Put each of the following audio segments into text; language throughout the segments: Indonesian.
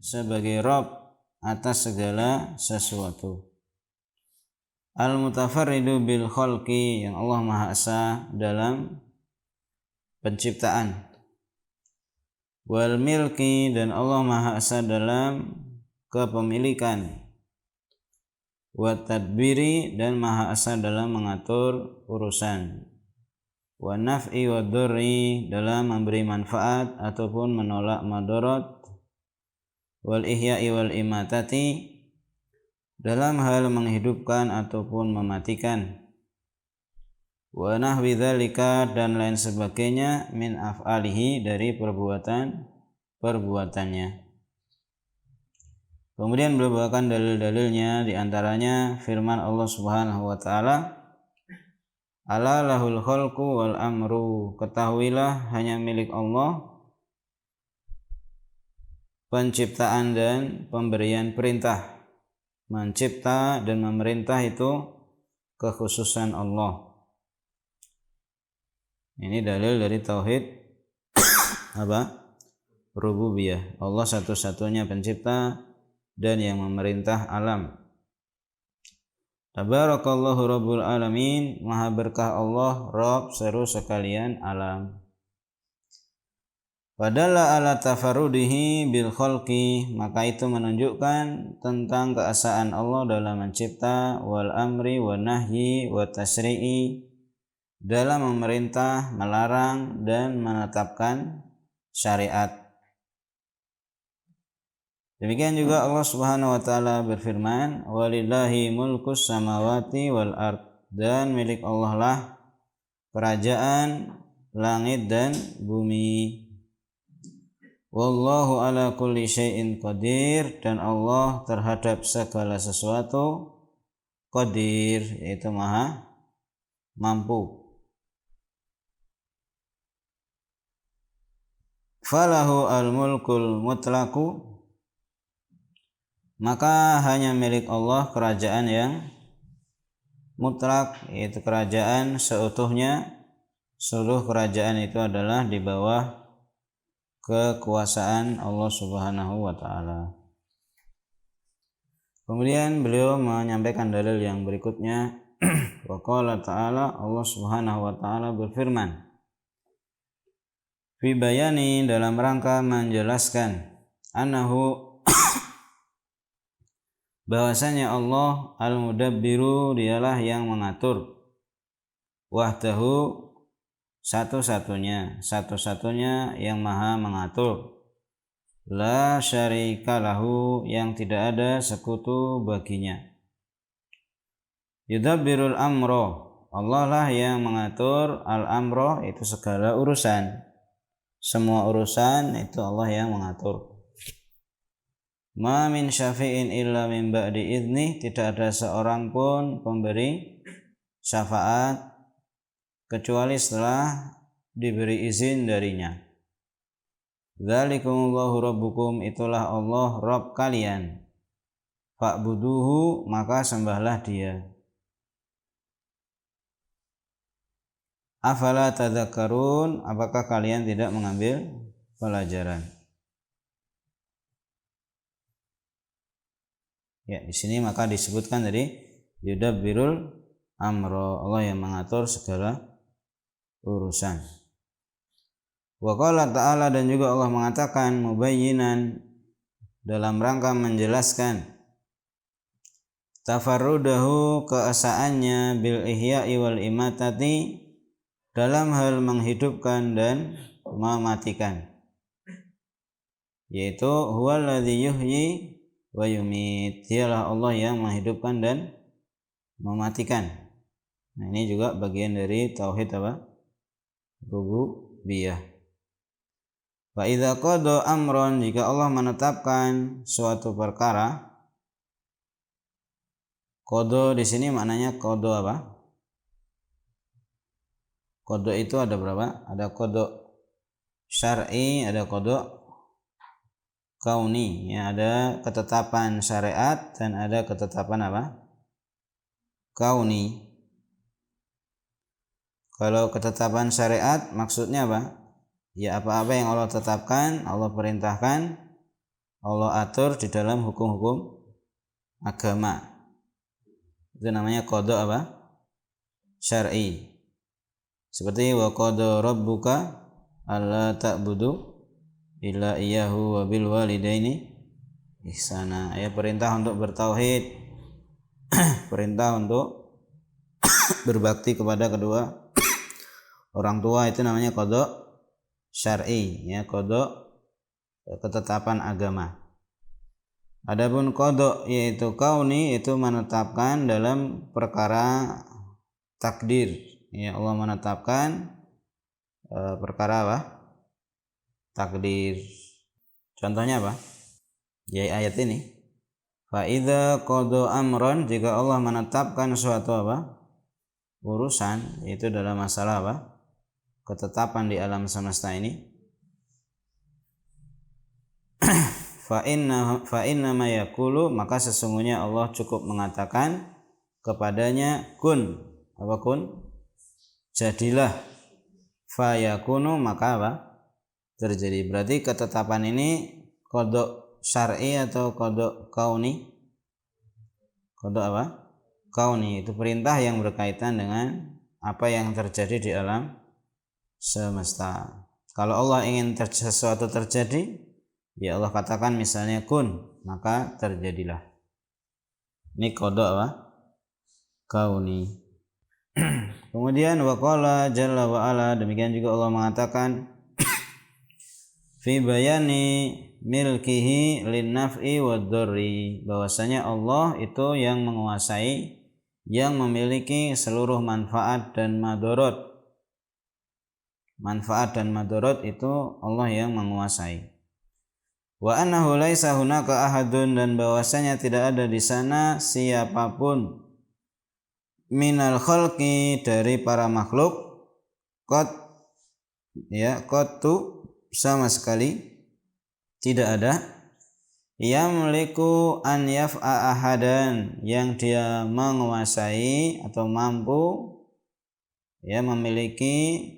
sebagai Rabb atas segala sesuatu. Al-mutafarridu bil khalqi, yang Allah Maha Esa dalam penciptaan. Wal milki, dan Allah Maha Esa dalam kepemilikan. Wa tadbiri, dan Maha Esa dalam mengatur urusan. Wa naf'i wa dhurri, dalam memberi manfaat ataupun menolak madarat. Wal ihya'i wal imatati, dalam hal menghidupkan ataupun mematikan. Wa nahwi dzalika, dan lain sebagainya, min af'alihi, dari perbuatannya. Kemudian beliau bawakan dalil-dalilnya, diantaranya firman Allah Subhanahu wa taala, ala lahul khalqu wal amru, ketahuilah hanya milik Allah penciptaan dan pemberian perintah. Mencipta dan memerintah itu kekhususan Allah. Ini dalil dari tauhid rububiyah. Allah satu-satunya pencipta dan yang memerintah alam. Tabarakallahu rabbul alamin, maha berkah Allah Rabb seru sekalian alam. Padalla ala tafarrudihi bil khalqi, maka itu menunjukkan tentang keesaan Allah dalam mencipta, wal amri wa nahyi wa tasri'i, dalam memerintah, melarang, dan menetapkan syariat. Demikian juga Allah Subhanahu wa taala berfirman, walillahi mulkus samawati wal ard, dan milik Allah lah kerajaan langit dan bumi. Wallahu ala kulli syai'in qadir, dan Allah terhadap segala sesuatu qadir, yaitu maha mampu. Falahu al-mulkul mutlaqu, maka hanya milik Allah kerajaan yang mutlak, yaitu kerajaan seutuhnya. Seluruh kerajaan itu adalah di bawah kekuasaan Allah Subhanahu wa taala. Kemudian beliau menyampaikan dalil yang berikutnya. Wa qala ta'ala, Allah Subhanahu wa taala berfirman, fi bayani, dalam rangka menjelaskan, annahu bahwasanya Allah al-mudabbiru, dialah yang mengatur, wahdahu, satu-satunya yang maha mengatur, la syarika lahu, yang tidak ada sekutu baginya. Yudabbirul amro, Allah lah yang mengatur al-amro, itu segala urusan. Semua urusan itu Allah yang mengatur. Ma min syafi'in illa min ba'di idzni, tidak ada seorang pun pemberi syafaat kecuali setelah diberi izin darinya. Dzalikumullahu rabbukum, itulah Allah Rabb kalian. Fa'buduhu, maka sembahlah Dia. Afala tadzakkarun, apakah kalian tidak mengambil pelajaran? Ya, di sini maka disebutkan tadi yudabbirul amro, Allah yang mengatur segala urusan. Wa qala ta'ala, dan juga Allah mengatakan mubayyinan, dalam rangka menjelaskan, tafarrudahu, keesaannya, bil ihya'i wal imatati, dalam hal menghidupkan dan mematikan, yaitu huwallazi yuhyi wa yumit, dialah Allah yang menghidupkan dan mematikan. Nah, ini juga bagian dari tauhid rububiyah. Fa idza qada amron, jika Allah menetapkan suatu perkara. Qada di sini maknanya qada apa? Qada itu ada berapa? Ada qada syar'i, ada qada kauni, ya, ada ketetapan syariat dan ada ketetapan apa? Kauni. Kalau ketetapan syariat maksudnya apa? Ya, apa-apa yang Allah tetapkan, Allah perintahkan, Allah atur di dalam hukum-hukum agama. Itu namanya qada apa? Syar'i. Seperti wa qada rabbuka alla ta'budu illa iyyahu wa bil walidaini ihsana. Ya, perintah untuk bertauhid, perintah untuk berbakti kepada kedua orang tua, itu namanya qada syar'i, ya, qada ketetapan agama. Adapun qada yaitu kauni, itu menetapkan dalam perkara takdir. Ya, Allah menetapkan perkara apa? Takdir. Contohnya apa? Ya, ayat ini. Fa idza qada amran, jika Allah menetapkan suatu apa? Urusan, itu dalam masalah apa? Ketetapan di alam semesta ini. Fa inna ma yaqulu, maka sesungguhnya Allah cukup mengatakan kepadanya kun. Apa kun? Jadilah. Fa yakunu, maka apa? Terjadi. Berarti ketetapan ini qada syar'i atau qada kauni? Qada apa? Kauni, itu perintah yang berkaitan dengan apa yang terjadi di alam semesta. Kalau Allah ingin sesuatu terjadi, ya Allah katakan misalnya kun, maka terjadilah. Ini qada apa? Kauni. Kemudian waqala jalla wa ala, demikian juga Allah mengatakan fi bayani milkihi lin naf'i wad dharri, bahwasanya Allah itu yang menguasai, yang memiliki seluruh manfaat dan madarat. Manfaat dan madarat itu Allah yang menguasai. Wa annahu laisa hunaka ahadun, dan bahwasanya tidak ada di sana siapapun minal khalqi, dari para makhluk, qad, ya, qattu, sama sekali tidak ada, yamliku an yaf'a ahadan, yang dia menguasai atau mampu, ya, memiliki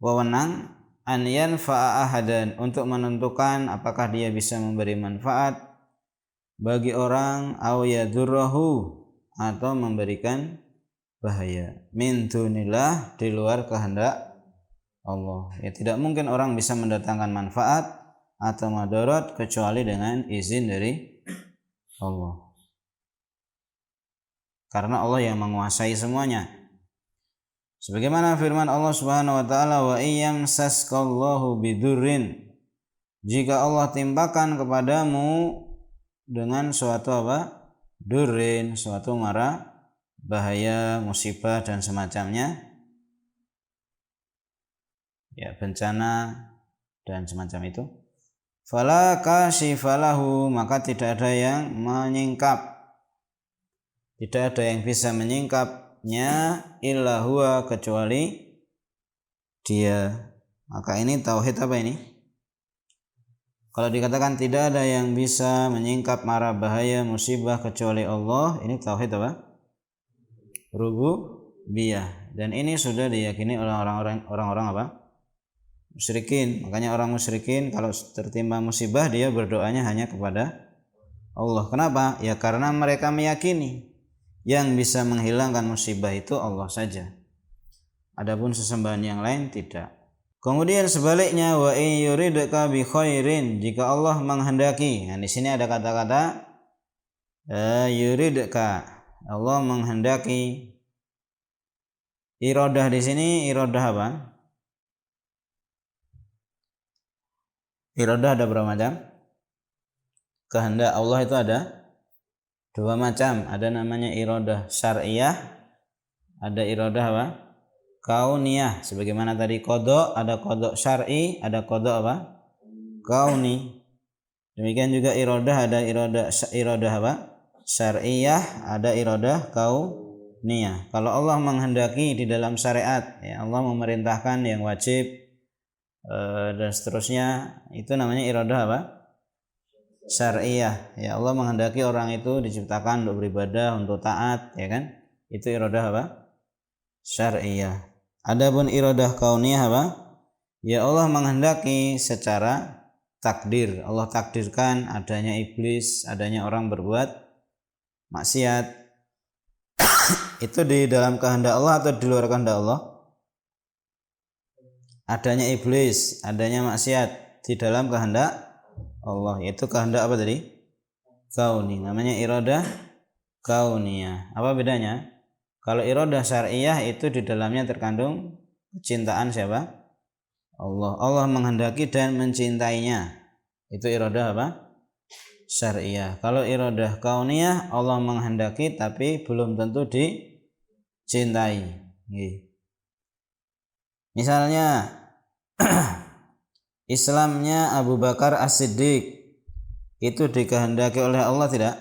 wewenang, an yanfa'a ahadan, untuk menentukan apakah dia bisa memberi manfaat bagi orang, au yadurruhu, atau memberikan bahaya, min dunillah, di luar kehendak Allah. Ya, tidak mungkin orang bisa mendatangkan manfaat atau madarat kecuali dengan izin dari Allah, karena Allah yang menguasai semuanya. Sebagaimana firman Allah Subhanahu wa taala, wa iyyamsaskallahu bidurrin, jika Allah timpakan kepadamu dengan suatu apa? Durrin, suatu mara bahaya, musibah dan semacamnya, ya, bencana dan semacam itu, fala kashifalahu, maka tidak ada yang menyingkap, tidak ada yang bisa menyingkapnya, illa huwa, kecuali dia. Maka ini tauhid apa ini? Kalau dikatakan tidak ada yang bisa menyingkap mara bahaya, musibah kecuali Allah, ini tauhid apa? Rububiyah. Dan ini sudah diyakini oleh orang-orang apa? Musyrikin. Makanya orang musyrikin kalau tertimpa musibah, dia berdoanya hanya kepada Allah. Kenapa? Ya karena mereka meyakini yang bisa menghilangkan musibah itu Allah saja. Adapun sesembahan yang lain tidak. Kemudian sebaliknya, wa in yuridka bi khairin, jika Allah menghendaki. Nah, di sini ada kata-kata yuridka, Allah menghendaki. Iradah di sini, iradah apa? Iradah ada berapa macam? Kehendak Allah itu ada dua macam. Ada namanya iradah syar'iyah, ada iradah apa? Kauniyah. Sebagaimana tadi qada, ada qada syar'i, ada qada apa? Kauni. Demikian juga iradah, ada iradah apa? Syar'iyah, ada iradah kauniyah. Kalau Allah menghendaki di dalam syariat, ya, Allah memerintahkan yang wajib dan seterusnya, itu namanya iradah apa? Syar'iyah. Ya, Allah menghendaki orang itu diciptakan untuk beribadah, untuk taat, ya kan? Itu iradah apa? Syar'iyah. Adapun iradah kauniyah apa? Ya, Allah menghendaki secara takdir. Allah takdirkan adanya iblis, adanya orang berbuat maksiat. Itu di dalam kehendak Allah atau di luar kehendak Allah? Adanya iblis, adanya maksiat di dalam kehendak Allah. Itu kehendak apa tadi? Kauni. Namanya iradah kauniyah. Apa bedanya? Kalau iradah syar'iyah itu di dalamnya terkandung kecintaan siapa? Allah. Allah menghendaki dan mencintainya. Itu iradah apa? Syar'iyah. Kalau iradah kauniyah, Allah menghendaki tapi belum tentu dicintai. Misalnya Islamnya Abu Bakar As-Siddiq itu dikehendaki oleh Allah tidak?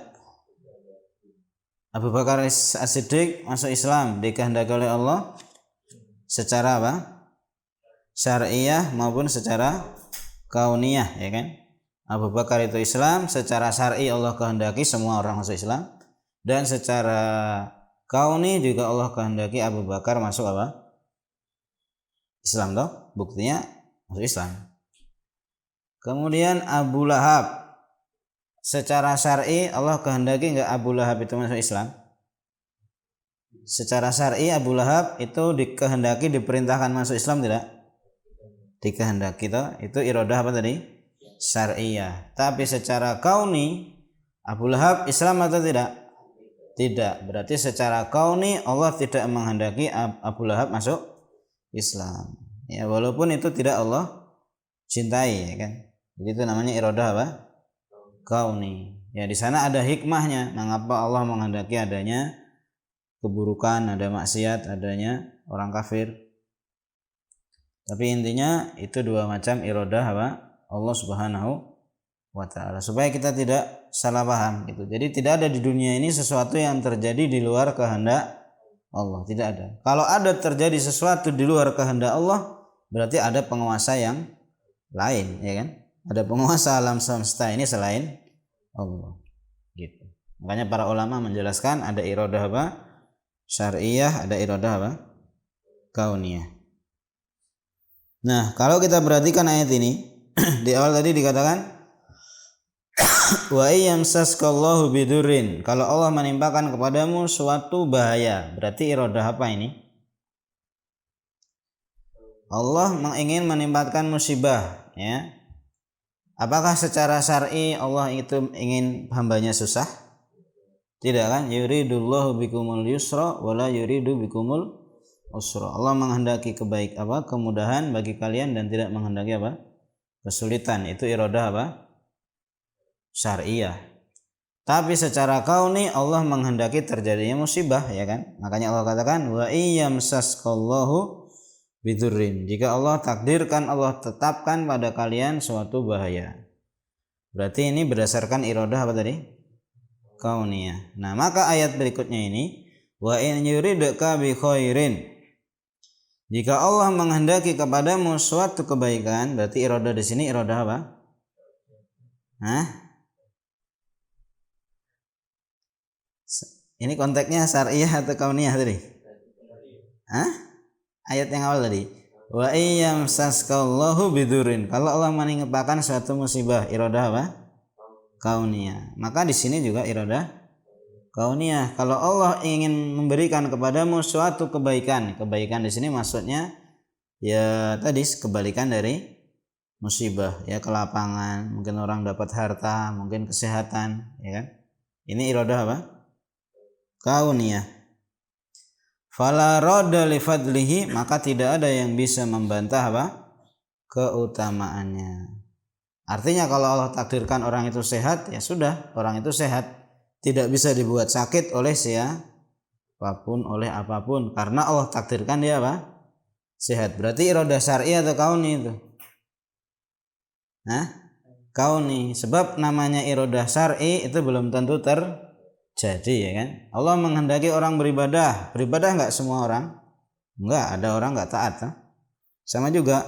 Abu Bakar As-Siddiq masuk Islam dikehendaki oleh Allah secara apa? Syar'iyah maupun secara kauniyah, ya kan? Abu Bakar itu Islam, secara syar'i Allah kehendaki semua orang masuk Islam, dan secara kauni juga Allah kehendaki Abu Bakar masuk apa? Islam toh? Buktinya masuk Islam. Kemudian Abu Lahab, secara syar'i Allah kehendaki enggak Abu Lahab itu masuk Islam? Secara syar'i Abu Lahab itu dikehendaki, diperintahkan masuk Islam tidak? Dikehendaki toh, itu iradah apa tadi? Syar'iyah. Tapi secara kauni Abu Lahab Islam atau tidak? Tidak. Berarti secara kauni Allah tidak menghendaki Abu Lahab masuk Islam. Ya, walaupun itu tidak Allah cintai, ya kan? Jadi itu namanya iradah apa? Kauni. Ya, di sana ada hikmahnya. Mengapa Allah menghendaki adanya keburukan, ada maksiat, adanya orang kafir. Tapi intinya itu dua macam iradah apa? Allah Subhanahu wa taala. Supaya kita tidak salah paham gitu. Jadi tidak ada di dunia ini sesuatu yang terjadi di luar kehendak Allah, tidak ada. Kalau ada terjadi sesuatu di luar kehendak Allah, berarti ada penguasa yang lain, ya kan? Ada penguasa alam semesta ini selain Allah. Gitu. Makanya para ulama menjelaskan ada iradah apa? Syar'iyah, ada iradah apa? Kauniyah. Nah, kalau kita perhatikan ayat ini, di awal tadi dikatakan wa iyamsaskallahu bidurrin, kalau Allah menimpakan kepadamu suatu bahaya, berarti iradah apa ini? Allah ingin menimpakan musibah, ya. Apakah secara syar'i Allah itu ingin hambanya susah? Tidak kan? Yuridullahu bikumul yusra wa la yuridu bikumul usra. Allah menghendaki kemudahan bagi kalian dan tidak menghendaki apa? Kesulitan. Itu iradah apa? Syar'iyah. Tapi secara kauni Allah menghendaki terjadinya musibah, ya kan? Makanya Allah katakan wa iyamsaskallahu bidurrin. Jika Allah takdirkan, Allah tetapkan pada kalian suatu bahaya. Berarti ini berdasarkan iradah apa tadi? Kauniyah. Nah, maka ayat berikutnya ini wa in yuridka bi khairin. Jika Allah menghendaki kepadamu suatu kebaikan, berarti iradah di sini iradah apa? Ini konteksnya syar'iyah atau kauniyah tadi? Ayat yang awal tadi. Wa iyamsaskallahu bidurrin. Kalau Allah menimpakan suatu musibah, iradah apa? Kauniyah. Maka di sini juga iradah kauniyah. Kalau Allah ingin memberikan kepadamu suatu kebaikan, kebaikan di sini maksudnya ya tadi kebalikan dari musibah, ya kelapangan, mungkin orang dapat harta, mungkin kesehatan, ya kan? Ini iradah apa? Kauniyah. Fala radda li fadlihi, maka tidak ada yang bisa membantah apa? Keutamaannya. Artinya kalau Allah takdirkan orang itu sehat, ya sudah, orang itu sehat. Tidak bisa dibuat sakit oleh siapapun, oleh apapun, karena Allah takdirkan dia apa? Sehat. Berarti iradah syar'i atau kauni itu? Kauni. Sebab namanya iradah syar'i itu belum tentu terjadi, ya kan? Allah menghendaki orang beribadah. Beribadah enggak semua orang? Enggak, ada orang enggak taat. Sama juga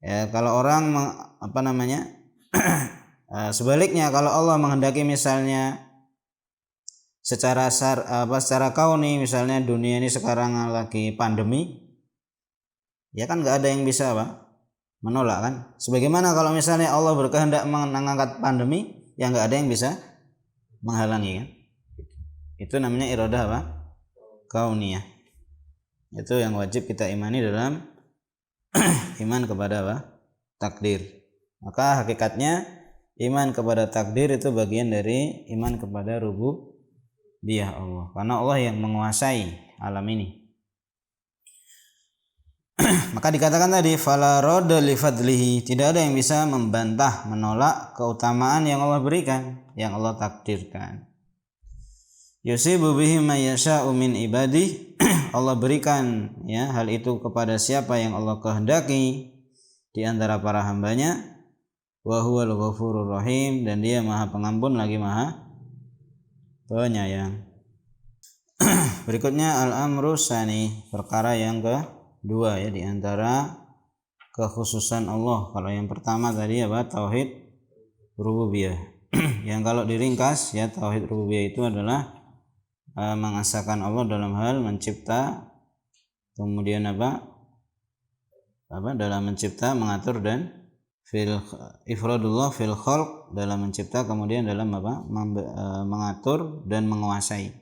ya, kalau orang sebaliknya, kalau Allah menghendaki misalnya secara kauni, misalnya dunia ini sekarang lagi pandemi, ya kan nggak ada yang bisa menolak kan. Sebagaimana kalau misalnya Allah berkehendak mengangkat pandemi, ya nggak ada yang bisa menghalangi kan. Itu namanya iradah apa? Kauniyah. Itu yang wajib kita imani dalam iman kepada apa? Takdir. Maka hakikatnya iman kepada takdir itu bagian dari iman kepada rububiyah Allah. Karena Allah yang menguasai alam ini. Maka dikatakan tadi fala radda li fadlihi, tidak ada yang bisa membantah, menolak keutamaan yang Allah berikan, yang Allah takdirkan. Yusibu bihi may yasha'u min ibadih, Allah berikan ya hal itu kepada siapa yang Allah kehendaki di antara para hambanya. Wa huwal ghafurur rahim, dan dia Maha Pengampun lagi Maha Penyayang. Berikutnya al-amru tsani, perkara yang kedua ya di antara kekhususan Allah. Kalau yang pertama tadi apa? Tauhid rububiyah. Yang kalau diringkas ya tauhid rububiyah itu adalah mengesahkan Allah dalam hal mencipta, kemudian dalam mencipta, mengatur, dan ifradullah fil khalq, dalam mencipta, kemudian dalam mengatur dan menguasai.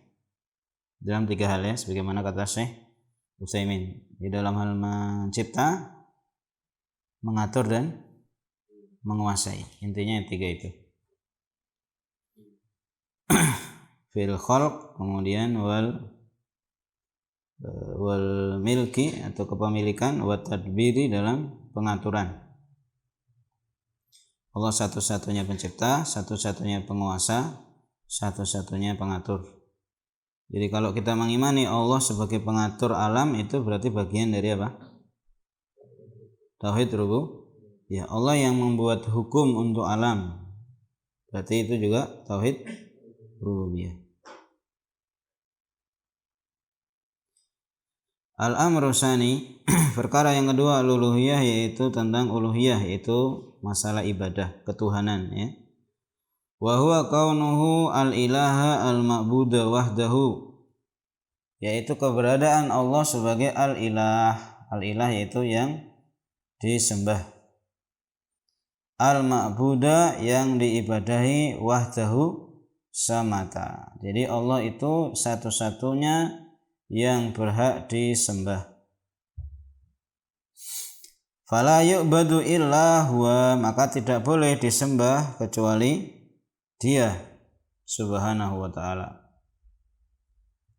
Dalam 3 hal ya, sebagaimana kata Syekh Utsaimin, di dalam hal mencipta, mengatur, dan menguasai. Intinya 3 itu. Fil khalq, kemudian wal milki atau kepemilikan, wa tadbiri, dalam pengaturan. Allah satu-satunya pencipta, satu-satunya penguasa, satu-satunya pengatur. Jadi kalau kita mengimani Allah sebagai pengatur alam, itu berarti bagian dari apa? Tauhid rububiyah. Allah yang membuat hukum untuk alam, berarti itu juga tauhid rububiyah. Al-amru tsani, perkara yang kedua al-uluhiyah, yaitu tentang uluhiyah, yaitu masalah ibadah, ketuhanan ya. Wa huwa kaunuhu al-ilaha al-ma'buda wahdahu, yaitu keberadaan Allah sebagai al-ilah. Al-ilah yaitu yang disembah, al-ma'buda yang diibadahi, wahdahu samata. Jadi Allah itu satu-satunya yang berhak disembah. Fala yu'badu illa huwa, maka tidak boleh disembah kecuali Dia subhanahu wa ta'ala.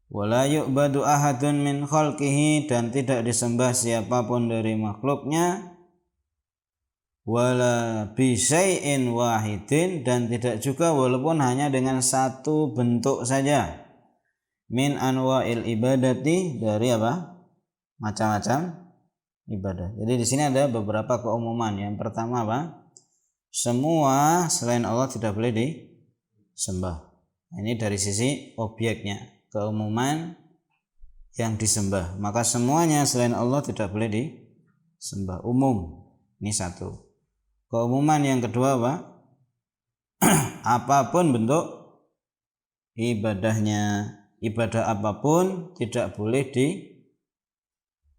Wala yu'badu ahadun min khalqihi, dan tidak disembah siapapun dari makhluknya. Wala bi syai'in wahidin, dan tidak juga walaupun hanya dengan satu bentuk saja. Min anwa'il ibadati, dari apa? Macam-macam ibadah. Jadi di sini ada beberapa keumuman. Yang pertama apa? Semua selain Allah tidak boleh disembah. Ini dari sisi objeknya, keumuman yang disembah. Maka semuanya selain Allah tidak boleh disembah, umum. Ini satu. Keumuman yang kedua apa? Apapun bentuk ibadahnya, ibadah apapun tidak boleh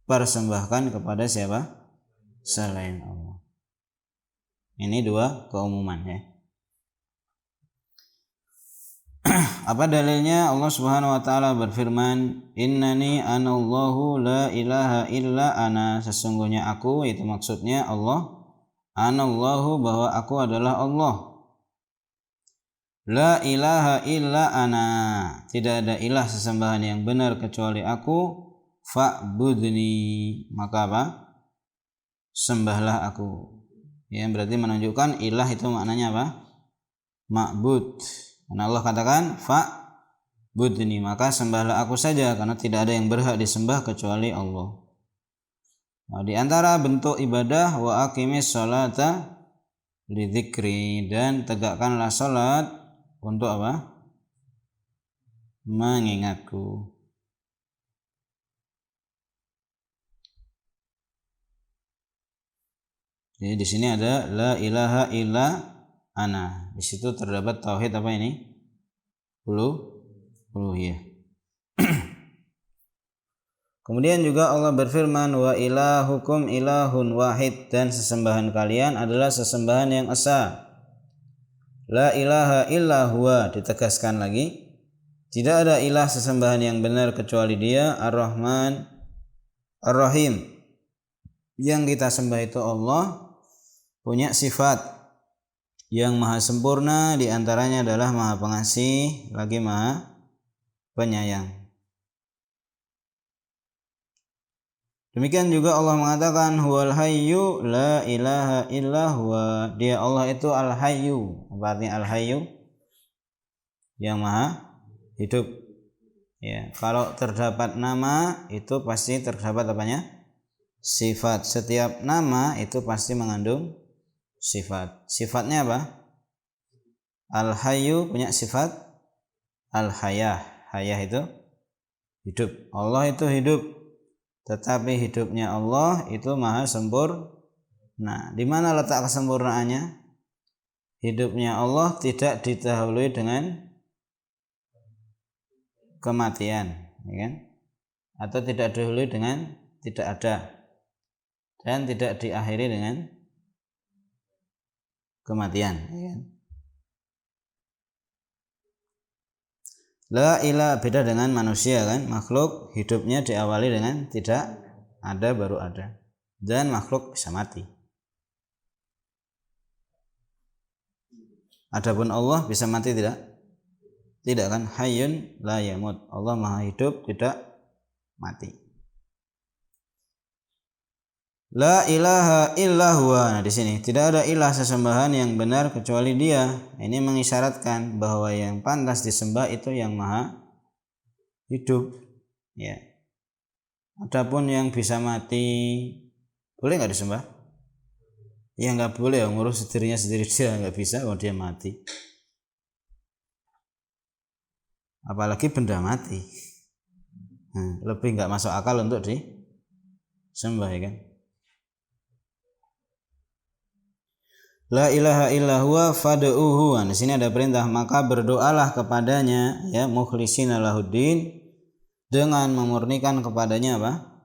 dipersembahkan kepada siapa? Selain Allah. Ini 2 keumuman ya. Apa dalilnya? Allah Subhanahu wa taala berfirman, "Innani anallahu la ilaha illa ana." Sesungguhnya aku, itu maksudnya Allah, anallahu, bahwa aku adalah Allah. La ilaha illa ana, tidak ada ilah sesembahan yang benar kecuali aku. Fa'budni, maka apa? Sembahlah aku. Ya, berarti menunjukkan ilah itu maknanya apa? Ma'bud. Karena Allah katakan fa'budni, maka sembahlah aku saja, karena tidak ada yang berhak disembah kecuali Allah. Nah, di antara bentuk ibadah, wa aqimis sholata lidzikri, dan tegakkanlah salat untuk apa? Mengingatku. Jadi di sini ada la ilaha illa ana. Di situ terdapat tauhid apa ini? Uluhiyah. Kemudian juga Allah berfirman, wa ilahukum ilahun wahid, dan sesembahan kalian adalah sesembahan yang esa. La ilaha illa huwa, ditegaskan lagi, tidak ada ilah sesembahan yang benar kecuali Dia, Ar-Rahman Ar-Rahim. Yang kita sembah itu Allah punya sifat yang maha sempurna, diantaranya adalah maha pengasih, lagi maha penyayang. Demikian juga Allah mengatakan huwal hayyu la ilaha illa huwa. Dia Allah itu al-hayyu. Apa artinya al-hayyu? Yang maha hidup. Ya, kalau terdapat nama itu pasti terdapat apanya? Sifat. Setiap nama itu pasti mengandung sifat. Sifatnya apa? Al-hayyu punya sifat al-hayah. Hayah itu hidup. Allah itu hidup. Tetapi hidupnya Allah itu maha sempurna. Nah, di mana letak kesempurnaannya? Hidupnya Allah tidak didahului dengan kematian, ya kan? Atau tidak didahului dengan tidak ada, dan tidak diakhiri dengan kematian, ya kan? La ilaha, beda dengan manusia kan, makhluk hidupnya diawali dengan tidak ada baru ada, dan makhluk bisa mati. Adapun Allah bisa mati tidak? Tidak kan, hayyun la yamut. Allah maha hidup, tidak mati. La ilaha illa huwa. Nah, di sini tidak ada ilah sesembahan yang benar kecuali Dia. Ini mengisyaratkan bahwa yang pantas disembah itu yang maha hidup. Ya. Adapun yang bisa mati, boleh nggak disembah? Ya nggak boleh, ngurus dirinya sendiri dia nggak bisa kalau dia mati. Apalagi benda mati. Nah, lebih nggak masuk akal untuk disembah, ya kan? La ilaha illa huwa fad'uhu. Di sini ada perintah, maka berdoalah kepadanya, ya, mukhlishina lahuddin, dengan memurnikan kepadanya apa?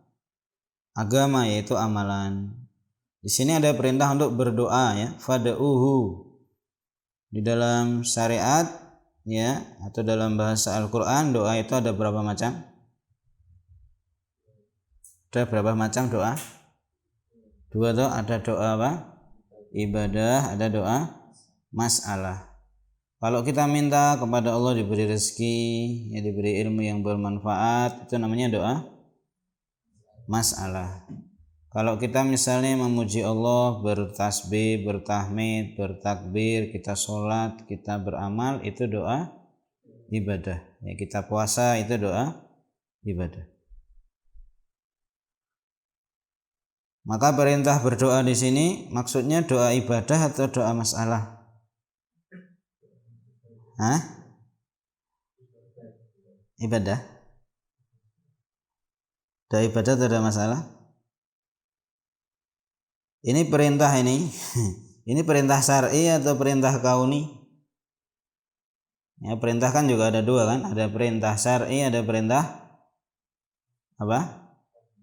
Agama, yaitu amalan. Di sini ada perintah untuk berdoa, ya, fad'uhu. Di dalam syariat, ya, atau dalam bahasa Al-Qur'an, doa itu ada berapa macam? Ada berapa macam doa? Dua tuh, ada doa apa? Ibadah, ada doa masalah. Kalau kita minta kepada Allah diberi rezeki, ya, diberi ilmu yang bermanfaat, itu namanya doa masalah. Kalau kita misalnya memuji Allah, bertasbih, bertahmid, bertakbir, kita sholat, kita beramal, itu doa ibadah. Ya, kita puasa, itu doa ibadah. Maka perintah berdoa di sini maksudnya doa ibadah atau doa masalah? Hah? Ibadah? Doa ibadah atau doa masalah? Ini perintah ini. Ini perintah syar'i atau perintah kauni? Ya, perintah kan juga ada dua kan? Ada perintah syar'i, ada perintah apa?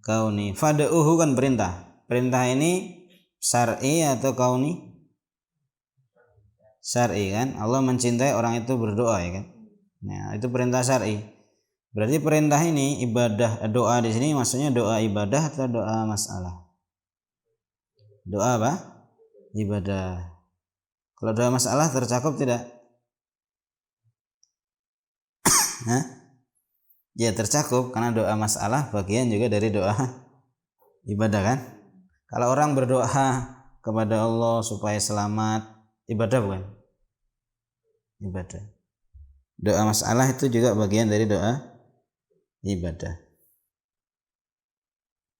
Kauni. Fad'uhu kan perintah. Perintah ini syar'i atau kauni? Syar'i kan? Allah mencintai orang itu berdoa, ya kan? Nah, itu perintah syar'i. Berarti perintah ini ibadah, doa di sini maksudnya doa ibadah atau doa masalah? Doa apa? Ibadah. Kalau doa masalah tercakup tidak? Hah? Ya, tercakup, karena doa masalah bagian juga dari doa ibadah kan? Kalau orang berdoa kepada Allah supaya selamat, ibadah bukan? Ibadah. Doa masalah itu juga bagian dari doa ibadah.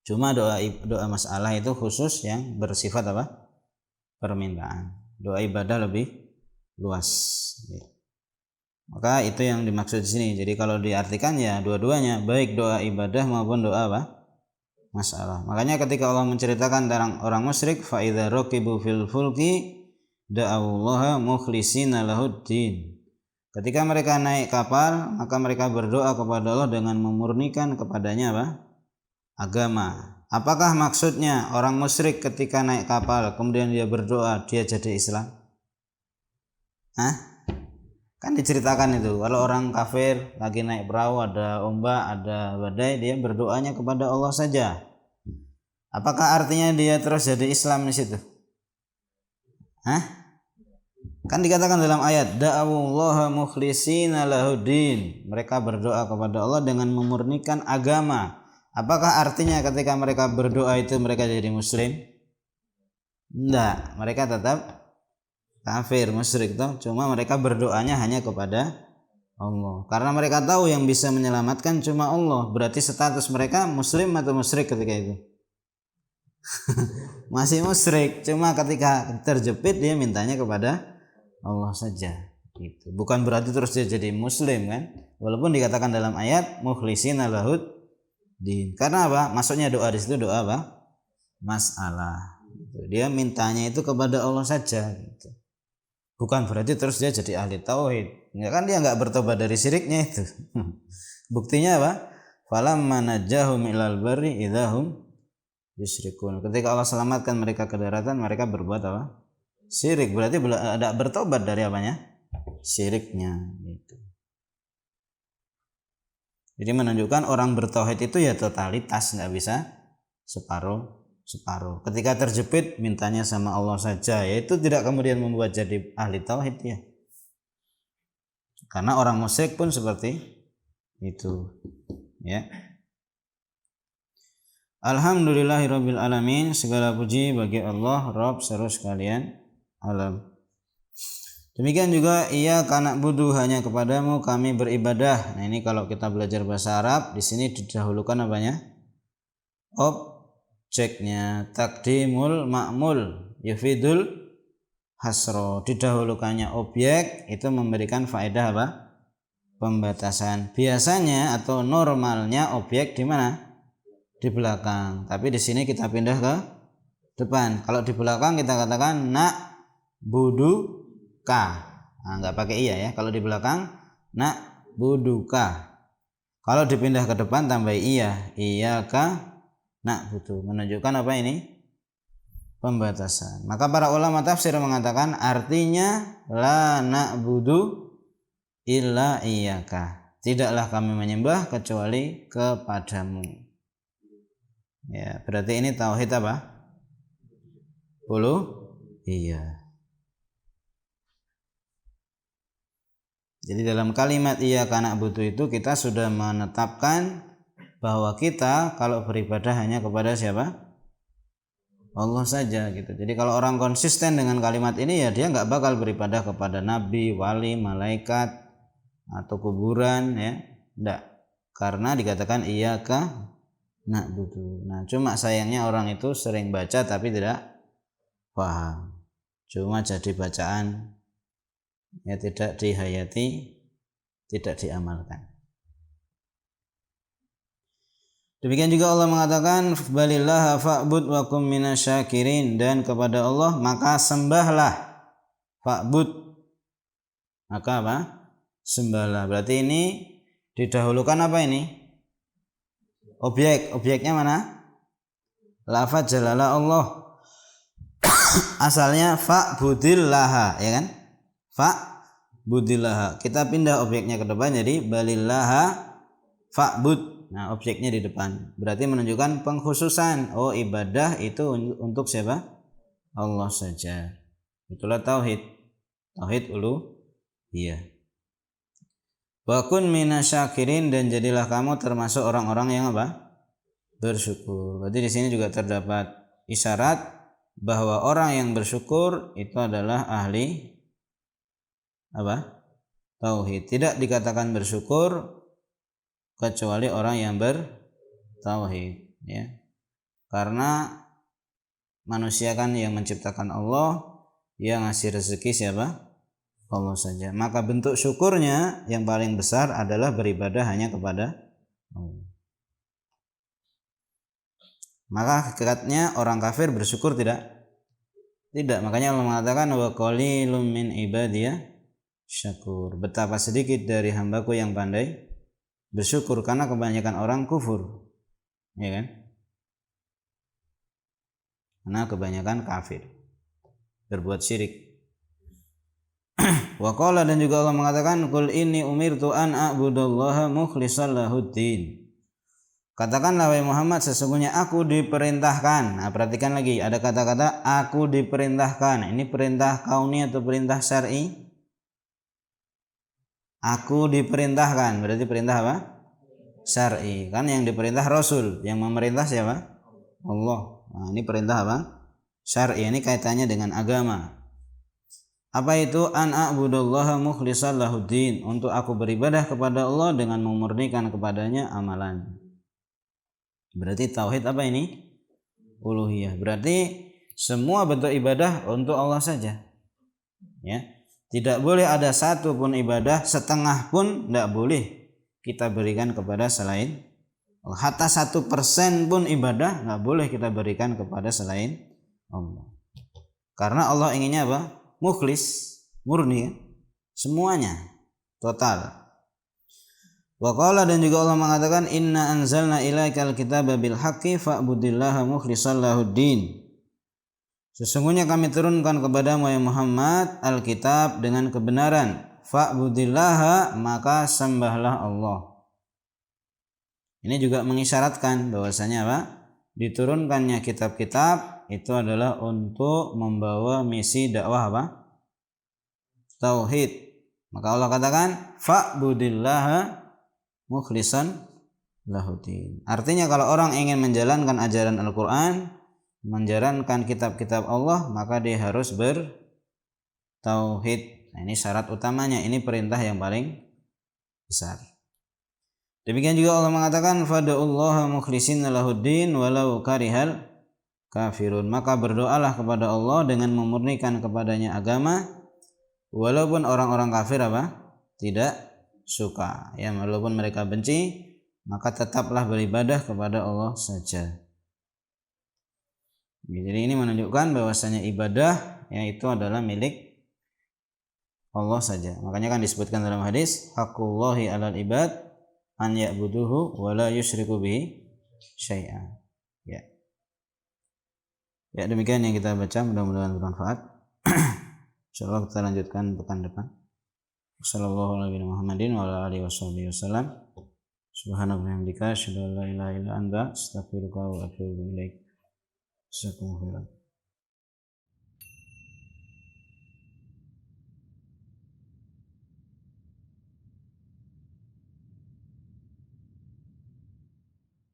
Cuma doa masalah itu khusus yang bersifat apa? Permintaan. Doa ibadah lebih luas. Maka itu yang dimaksud di sini. Jadi kalau diartikan ya dua-duanya, baik doa ibadah maupun doa apa? Masalah. Makanya ketika Allah menceritakan tentang orang musyrik, fa idza raqibu fil fulki da'allaha mukhlishina lahuddin. Ketika mereka naik kapal, maka mereka berdoa kepada Allah dengan memurnikan kepadanya apa? agama. Apakah maksudnya orang musyrik ketika naik kapal kemudian dia berdoa dia jadi Islam? Kan diceritakan itu kalau orang kafir lagi naik perahu ada ombak ada badai dia berdoanya kepada Allah saja. Apakah artinya dia terus jadi Islam di situ? Kan dikatakan dalam ayat da'awullaha mukhlishina lahuddin. Mereka berdoa kepada Allah dengan memurnikan agama. Apakah artinya ketika mereka berdoa itu mereka jadi muslim? Enggak, mereka tetap kafir, musyrik toh. Cuma mereka berdoanya hanya kepada Allah. Karena mereka tahu yang bisa menyelamatkan cuma Allah. Berarti status mereka muslim atau musyrik ketika itu? Masih musyrik. Cuma ketika terjepit dia mintanya kepada Allah saja. Gitu. Bukan berarti terus dia jadi muslim kan? Walaupun dikatakan dalam ayat mukhlishina lahud din. Karena apa? Maksudnya doa di situ doa apa? Masalah. Gitu. Dia mintanya itu kepada Allah saja. Gitu. Bukan berarti terus dia jadi ahli tauhid. Ya kan dia nggak bertobat dari syiriknya itu. Buktinya apa? Falamma najahum ilal barri idahum yusyrikun. Ketika Allah selamatkan mereka ke daratan, mereka berbuat apa? Syirik. Berarti ada bertobat dari apanya? Syiriknya. Gitu. Jadi menunjukkan orang bertauhid itu ya totalitas, nggak bisa separuh. Ketika terjepit mintanya sama Allah saja, yaitu tidak kemudian membuat jadi ahli tauhid ya. Karena orang musyrik pun seperti itu. Ya. Alhamdulillahirabbil alamin, segala puji bagi Allah Rabb seluruh sekalian alam. Demikian juga iya kana budu hanya kepadamu kami beribadah. Nah ini kalau kita belajar bahasa Arab di sini didahulukan apanya? Objeknya takdimul ma'mul yufidul hasro. Didahulukannya objek itu memberikan faedah apa? Pembatasan. Biasanya atau normalnya objek di mana? Di belakang. Tapi di sini kita pindah ke depan. Kalau di belakang kita katakan nak budu ka. Nah, enggak pakai iya ya. Kalau di belakang nak buduka. Kalau dipindah ke depan tambah iya. Iyaka nak budu. Menunjukkan apa ini? Pembatasan. Maka para ulama tafsir mengatakan artinya la na'budu illa iyaka. Tidaklah kami menyembah kecuali kepadamu. Ya, berarti ini tauhid apa? Iya. Jadi dalam kalimat iya kana butuh itu kita sudah menetapkan bahwa kita kalau beribadah hanya kepada siapa? Allah saja gitu. Jadi kalau orang konsisten dengan kalimat ini ya dia nggak bakal beribadah kepada nabi, wali, malaikat atau kuburan ya. Enggak. Karena dikatakan iyyaka na'budu. Nah, cuma sayangnya orang itu sering baca tapi tidak paham. Cuma jadi bacaan ya tidak dihayati, tidak diamalkan. Demikian juga Allah mengatakan balillaha fa'bud wa kum minasyakirin, dan kepada Allah maka sembahlah. Fa'bud maka apa? Sembahlah. Berarti ini didahulukan apa ini? Objeknya mana? Lafaz jalala Allah. Asalnya fa'budillaha ya kan? Fa'budillaha. Kita pindah objeknya ke depan jadi balillaha fa'bud. Nah, objeknya di depan. Berarti menunjukkan pengkhususan. Oh, ibadah itu untuk siapa? Allah saja. Itulah tauhid. Tauhid uluhiyah. Wa kun minasyakirin, dan jadilah kamu termasuk orang-orang yang apa? Bersyukur. Berarti di sini juga terdapat isyarat bahwa orang yang bersyukur itu adalah ahli apa? Tauhid. Tidak dikatakan bersyukur kecuali orang yang bertauhid ya. Karena manusia kan yang menciptakan Allah, yang ngasih rezeki siapa? Allah saja. Maka bentuk syukurnya yang paling besar adalah beribadah hanya kepada Allah. Maka hakikatnya orang kafir bersyukur tidak? Tidak. Makanya Allah mengatakan wa qalilum min ibadiyah syakur. Betapa sedikit dari hambaku yang pandai bersyukur, karena kebanyakan orang kufur. Ya kan? karena kebanyakan kafir berbuat syirik. Wa qala, dan juga Allah mengatakan, qul inni umirtu an a'budallaha mukhlishan lahuddin. Katakanlah wahai Muhammad, sesungguhnya aku diperintahkan. Nah, perhatikan lagi, ada kata-kata aku diperintahkan. Ini perintah kauni atau perintah syar'i? Aku diperintahkan, berarti perintah apa? Syar'i. Kan yang diperintah Rasul, yang memerintah siapa? Allah. Nah, ini perintah apa? Syar'i. Ini kaitannya dengan agama. Apa itu? An a'budallaha mukhlishan lahuddin, untuk aku beribadah kepada Allah dengan memurnikan kepadanya amalan. Berarti tauhid apa ini? Uluhiyah. Berarti semua bentuk ibadah untuk Allah saja. Ya. Tidak boleh ada satu pun ibadah, setengah pun tidak boleh kita berikan kepada selain Allah. Hatta 1% pun ibadah nggak boleh kita berikan kepada selain Allah. Karena Allah inginnya apa? Mukhlis, murni, semuanya, total. Wa qala, dan juga Allah mengatakan, inna anzalna ilaikal kitaba bil haqqi fa'budillaha mukhlishan lahuddin. Sesungguhnya kami turunkan kepadamu ya Muhammad Alkitab dengan kebenaran. Fa'budillaha, maka sembahlah Allah. Ini juga mengisyaratkan bahwasanya apa? Diturunkannya kitab-kitab itu adalah untuk membawa misi dakwah apa? Tauhid. Maka Allah katakan fa'budillaha mukhlishan lahuddin. Artinya kalau orang ingin menjalankan ajaran Al-Qur'an, menjalankan kitab-kitab Allah, maka dia harus bertauhid. Nah, ini syarat utamanya, ini perintah yang paling besar. Demikian juga Allah mengatakan fad'ullaha mukhlisina lahuddin walau karihal kafirun. Maka berdoalah kepada Allah dengan memurnikan kepadanya agama, walaupun orang-orang kafir apa? Tidak suka. Ya, walaupun mereka benci, maka tetaplah beribadah kepada Allah saja. Jadi ini menunjukkan bahwasanya ibadah yaitu adalah milik Allah saja. Makanya kan disebutkan dalam hadis, haqqullahi 'alal ibad an ya'buduhu wa la yusyriku bihi syai'an. Ya. Ya, demikian yang kita baca, mudah-mudahan bermanfaat. Insyaallah kita lanjutkan pekan depan. Wassallallahu ala nabiyina Muhammadin wa ala alihi wasallam. Subhanaka wa bihamdika asyhadu an la ilaha illa anta astaghfiruka wa atubu ilaik. Jazakumullah khairan.